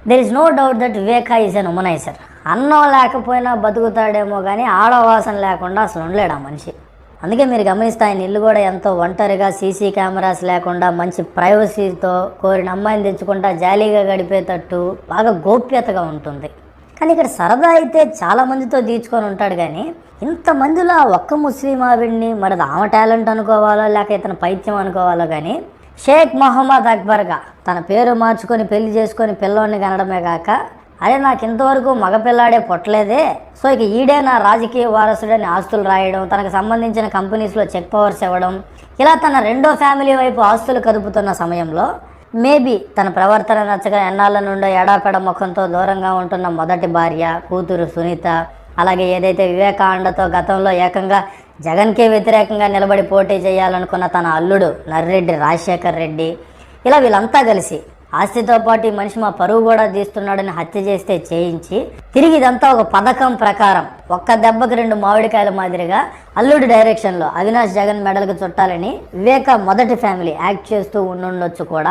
There is no doubt that Viveka is an womanizer. అన్నం లేకపోయినా బతుకుతాడేమో కానీ ఆడవాసన లేకుండా అసలు ఉండలేడు ఆ మనిషి. అందుకే మీరు గమనిస్తే ఆయన ఇల్లు కూడా ఎంతో ఒంటరిగా, సీసీ కెమెరాస్ లేకుండా మంచి ప్రైవసీతో కోరిన అమ్మాయిని తెచ్చుకుంటా జాలీగా గడిపేటట్టు బాగా గోప్యతగా ఉంటుంది. కానీ ఇక్కడ సరదా అయితే చాలా మందితో తీర్చుకొని ఉంటాడు. కానీ ఇంతమందిలో ఒక్క ముస్లిం ఆవిడ్ని మరి ఆమె టాలెంట్ అనుకోవాలో లేక ఇతను పైత్యం అనుకోవాలో కానీ షేక్ మొహమ్మద్ అక్బర్గా తన పేరు మార్చుకొని పెళ్లి చేసుకొని పిల్లోడిని కనడమే కాక, అరే నాకు ఇంతవరకు మగపిల్లాడే పుట్టలేదే, సో ఇక ఈడే నా రాజకీయ వారసుడని ఆస్తులు రాయడం, తనకు సంబంధించిన కంపెనీస్లో చెక్ పవర్స్ ఇవ్వడం, ఇలా తన రెండో ఫ్యామిలీ వైపు ఆస్తులు కదుపుతున్న సమయంలో మేబీ తన ప్రవర్తన నచ్చగా ఎన్నాళ్ళ నుండో ఎడాపెడ ముఖంతో దూరంగా ఉంటున్న మొదటి భార్య, కూతురు సునీత, అలాగే ఏదైతే వివేకానందతో గతంలో ఏకంగా జగన్కే వ్యతిరేకంగా నిలబడి పోటీ చేయాలనుకున్న తన అల్లుడు నర్రెడ్డి రాజశేఖర్ రెడ్డి, ఇలా వీళ్ళంతా కలిసి ఆస్తితో పాటు ఈ మనిషి మా పరువు కూడా తీస్తున్నాడని హత్య చేస్తే చేయించి తిరిగి ఇదంతా ఒక పథకం ప్రకారం ఒక్క దెబ్బకి 2 మామిడికాయల మాదిరిగా అల్లుడి డైరెక్షన్లో అవినాష్ జగన్ మెడలకు చుట్టాలని వివేక మొదటి ఫ్యామిలీ యాక్ట్ చేస్తూ ఉండుండొచ్చు కూడా.